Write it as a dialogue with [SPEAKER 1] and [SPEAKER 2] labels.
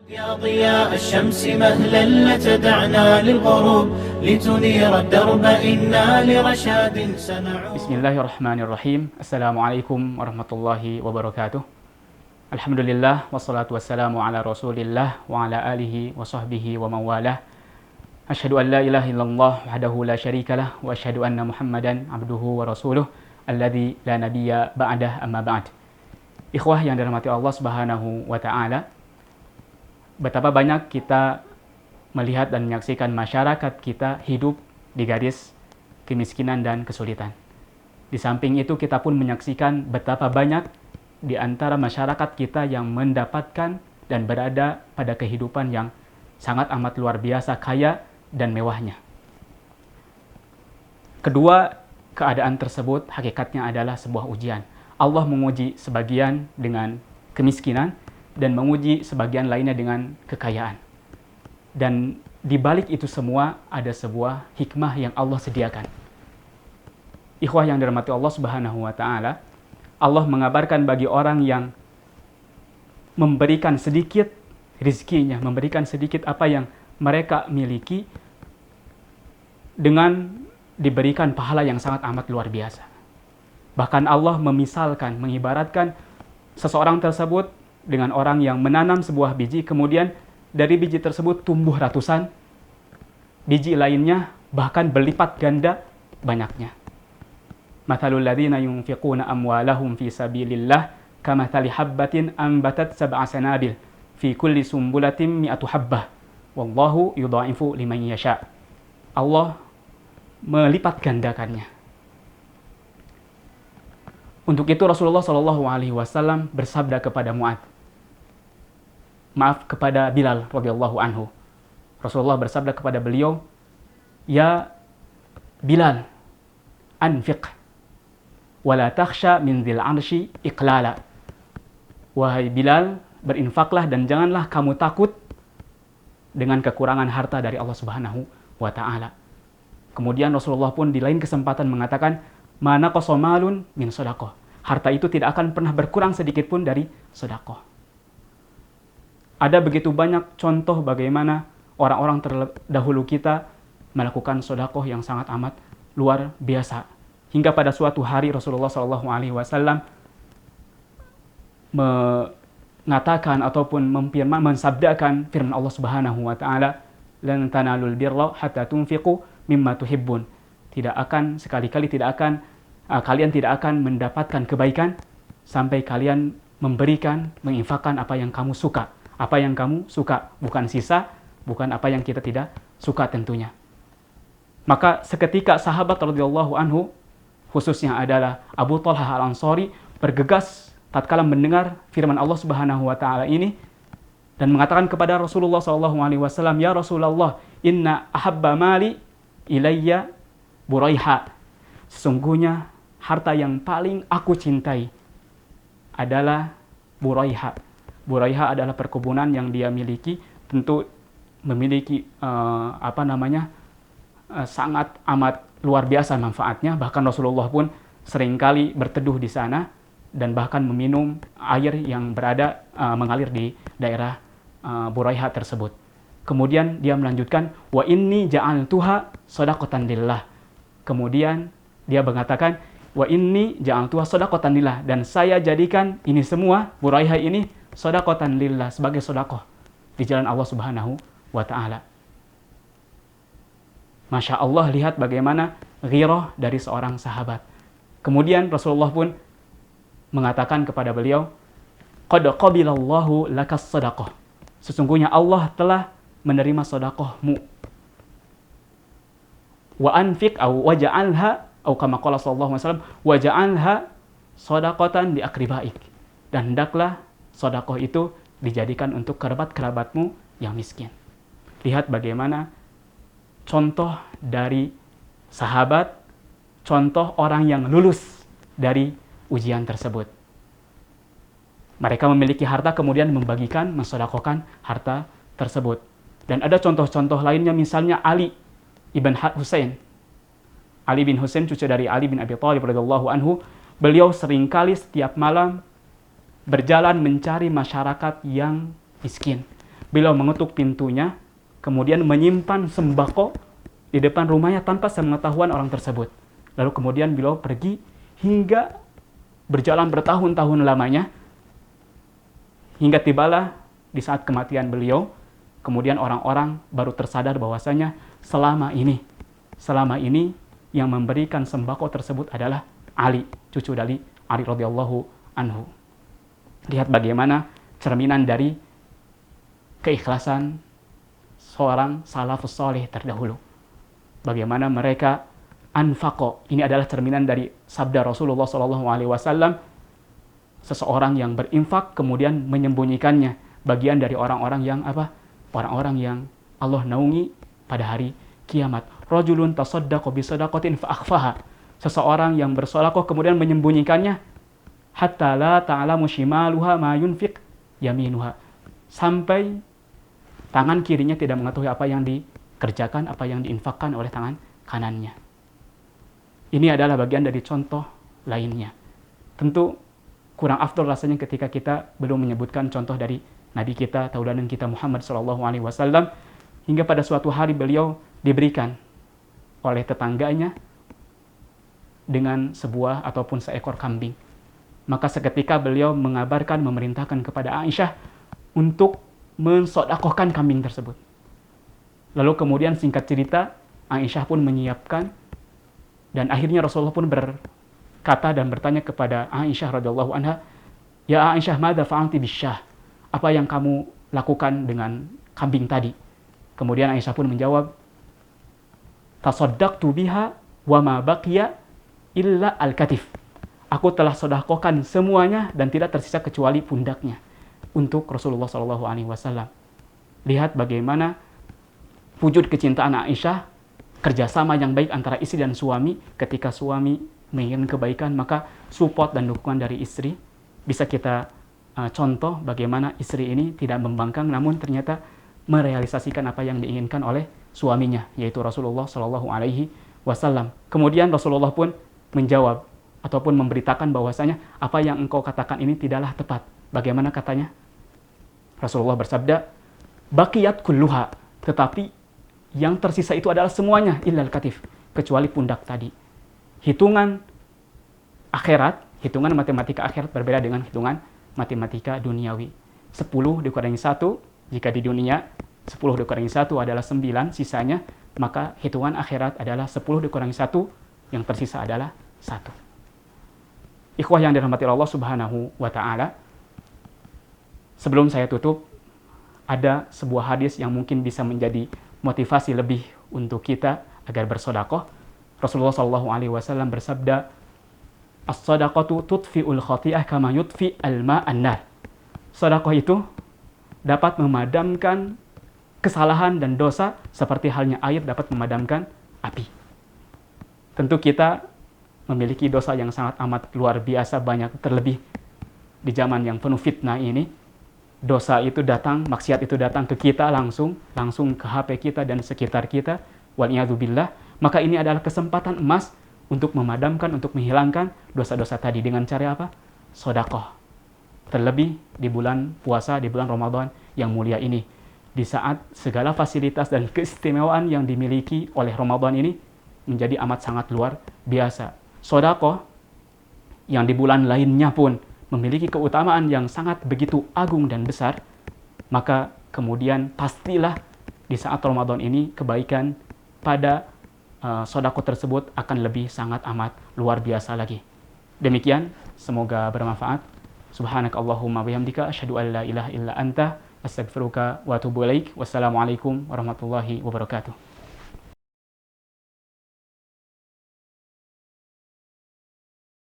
[SPEAKER 1] يا ضياء الشمس مهلا لتدعنا للغروب لتنير الدرب إنا لرشاد سنعود.
[SPEAKER 2] Bismillahirrahmanirrahim. Assalamualaikum warahmatullahi wabarakatuh. Alhamdulillah wassalatu wassalamu ala Rasulillah wa ala alihi wa sahbihi wa mawalah. Asyhadu an la ilaha illallah wahdahu la syarikalah wa asyhadu anna Muhammadan abduhu wa rasuluh alladzi la nabiyya ba'dah amma ba'd. Ikhwah yang dirahmati Allah Subhanahu wa taala, betapa banyak kita melihat dan menyaksikan masyarakat kita hidup di garis kemiskinan dan kesulitan. Di samping itu kita pun menyaksikan betapa banyak di antara masyarakat kita yang mendapatkan dan berada pada kehidupan yang sangat amat luar biasa kaya dan mewahnya. Kedua keadaan tersebut hakikatnya adalah sebuah ujian. Allah menguji sebagian dengan kemiskinan dan menguji sebagian lainnya dengan kekayaan. Dan di balik itu semua ada sebuah hikmah yang Allah sediakan. Ikhwah yang dirahmati Allah Subhanahu wa taala, Allah mengabarkan bagi orang yang memberikan sedikit rizkinya, memberikan sedikit apa yang mereka miliki dengan diberikan pahala yang sangat amat luar biasa. Bahkan Allah memisalkan, mengibaratkan seseorang tersebut dengan orang yang menanam sebuah biji, kemudian dari biji tersebut tumbuh ratusan biji lainnya, bahkan berlipat ganda banyaknya. Mathalul ladzina yunfiquna amwalahum fi sabilillah kamathali habbatin ambatat sab'a sanabil fi kulli sumbulatin mi'atu habbah wallahu yudha'ifu liman yasha. Allah melipat gandakannya. Untuk itu Rasulullah SAW bersabda kepada kepada Bilal radhiyallahu anhu. Rasulullah bersabda kepada beliau, "Ya Bilal, anfiq wala takhsha min dzil 'arsy iqlala." Wahai Bilal, berinfaklah dan janganlah kamu takut dengan kekurangan harta dari Allah Subhanahu wa taala. Kemudian Rasulullah pun di lain kesempatan mengatakan, "Mana qasamalun min shadaqah." Harta itu tidak akan pernah berkurang sedikit pun dari sedekah. Ada begitu banyak contoh bagaimana orang-orang terdahulu kita melakukan sedekah yang sangat amat luar biasa. Hingga pada suatu hari Rasulullah SAW mengatakan ataupun mensabdakan firman Allah Subhanahu wa taala, "Lan tanalul birra hatta tunfiqu mimma tuhibbun." Kalian tidak akan mendapatkan kebaikan sampai kalian memberikan, menginfakkan apa yang kamu suka. Apa yang kamu suka, bukan sisa, bukan apa yang kita tidak suka tentunya. Maka seketika sahabat radhiyallahu anhu, khususnya adalah Abu Talhah Al-Ansari, bergegas tatkala mendengar firman Allah Subhanahu wa taala ini dan mengatakan kepada Rasulullah SAW, "Ya Rasulullah, inna ahabba mali ilayya buraiha." Sesungguhnya harta yang paling aku cintai adalah buraiha. Buraiha adalah perkebunan yang dia miliki, tentu memiliki sangat amat luar biasa manfaatnya. Bahkan Rasulullah pun seringkali berteduh di sana dan bahkan meminum air yang mengalir di daerah Buraiha tersebut. Kemudian dia melanjutkan, "Wa inni ja'altuha shadaqatan lillah." Kemudian dia mengatakan, "Wa inni ja'altuha shadaqatan lillah." Dan saya jadikan ini semua, Buraiha ini, shadaqatan lillah, sebagai sedekah di jalan Allah Subhanahu wa taala. Masya Allah, lihat bagaimana ghirah dari seorang sahabat. Kemudian Rasulullah pun mengatakan kepada beliau, "Qad qabilallahu lakas sadaqah." Sesungguhnya Allah telah menerima sedekahmu. Wa anfiq waja'alha kama qala sallallahu alaihi wasallam, waja'alha shadaqatan li aqribaik. Dan hendaklah sedekah itu dijadikan untuk kerabat-kerabatmu yang miskin. Lihat bagaimana contoh dari sahabat, contoh orang yang lulus dari ujian tersebut. Mereka memiliki harta kemudian membagikan, mensedekahkan harta tersebut. Dan ada contoh-contoh lainnya, misalnya Ali bin Husain. Ali bin Husain, cucu dari Ali bin Abi Thalib radhiyallahu anhu, beliau seringkali setiap malam berjalan mencari masyarakat yang miskin. beliau mengetuk pintunya, kemudian menyimpan sembako di depan rumahnya tanpa sepengetahuan orang tersebut. Lalu kemudian beliau pergi hingga berjalan bertahun-tahun lamanya, hingga tibalah di saat kematian beliau. Kemudian orang-orang baru tersadar bahwasanya selama ini yang memberikan sembako tersebut adalah Ali, cucu dari Ali radhiyallahu anhu. Lihat bagaimana cerminan dari keikhlasan seorang salafus saleh terdahulu. Bagaimana mereka anfaqo. Ini adalah cerminan dari sabda Rasulullah SAW. Seseorang yang berinfak kemudian menyembunyikannya. Bagian dari orang-orang yang orang-orang yang Allah naungi pada hari kiamat. Rajulun tasaddaqa bi sadaqatin fa akhfaha. Seseorang yang bersedekah kemudian menyembunyikannya, hatta la ta'lamu shimaluha ma yunfiq yaminuha. Sampai tangan kirinya tidak mengetahui apa yang dikerjakan, apa yang diinfakkan oleh tangan kanannya. Ini adalah bagian dari contoh lainnya. Tentu kurang afdol rasanya ketika kita belum menyebutkan contoh dari Nabi kita, tauladan kita Muhammad SAW, hingga pada suatu hari beliau diberikan oleh tetangganya dengan sebuah ataupun seekor kambing. Maka seketika beliau mengabarkan, memerintahkan kepada Aisyah untuk mensedekahkan kambing tersebut. Lalu kemudian singkat cerita, Aisyah pun menyiapkan, dan akhirnya Rasulullah pun berkata dan bertanya kepada Aisyah radhiyallahu anha, "Ya Aisyah, madza fa'alti bisyah?" Apa yang kamu lakukan dengan kambing tadi? Kemudian Aisyah pun menjawab, "Tasaddaqtu biha wa ma baqiya illa al-katif." Aku telah sedekahkan semuanya dan tidak tersisa kecuali pundaknya untuk Rasulullah SAW. Lihat bagaimana wujud kecintaan Aisyah, kerjasama yang baik antara istri dan suami. Ketika suami menginginkan kebaikan, maka support dan dukungan dari istri. Bisa kita contoh bagaimana istri ini tidak membangkang, namun ternyata merealisasikan apa yang diinginkan oleh suaminya, yaitu Rasulullah SAW. Kemudian Rasulullah pun menjawab ataupun memberitakan bahwasanya apa yang engkau katakan ini tidaklah tepat. Bagaimana katanya? Rasulullah bersabda, "Baqiyat kulluha," tetapi yang tersisa itu adalah semuanya, illal katif, kecuali pundak tadi. Hitungan akhirat, hitungan matematika akhirat berbeda dengan hitungan matematika duniawi. 10 dikurangi 1, jika di dunia 10 dikurangi 1 adalah 9 sisanya, maka hitungan akhirat adalah 10 dikurangi 1, yang tersisa adalah 1. Ikhwah yang dirahmati Allah Subhanahu wa Ta'ala, sebelum saya tutup, ada sebuah hadis yang mungkin bisa menjadi motivasi lebih untuk kita agar bersedekah. Rasulullah SAW bersabda, "As-sadaqatu tutfi'ul khati'ah kama yutfi al-ma' an-nar." Sedekah itu dapat memadamkan kesalahan dan dosa seperti halnya air dapat memadamkan api. Tentu kita memiliki dosa yang sangat amat luar biasa banyak, terlebih di zaman yang penuh fitnah ini. Dosa itu datang, maksiat itu datang ke kita langsung ke HP kita dan sekitar kita, wal'iyadzubillah. Maka ini adalah kesempatan emas untuk memadamkan, untuk menghilangkan dosa-dosa tadi. Dengan cara apa? Sedekah. Terlebih di bulan puasa, di bulan Ramadan yang mulia ini. Di saat segala fasilitas dan keistimewaan yang dimiliki oleh Ramadan ini menjadi amat sangat luar biasa. Sedekah yang di bulan lainnya pun memiliki keutamaan yang sangat begitu agung dan besar, maka kemudian pastilah di saat Ramadan ini kebaikan pada sedekah tersebut akan lebih sangat amat luar biasa lagi. Demikian, semoga bermanfaat. Subhanakallahumma bihamdika asyhadu an la ilaha illa anta astaghfiruka wa atubu ilaik. Wassalamualaikum warahmatullahi wabarakatuh.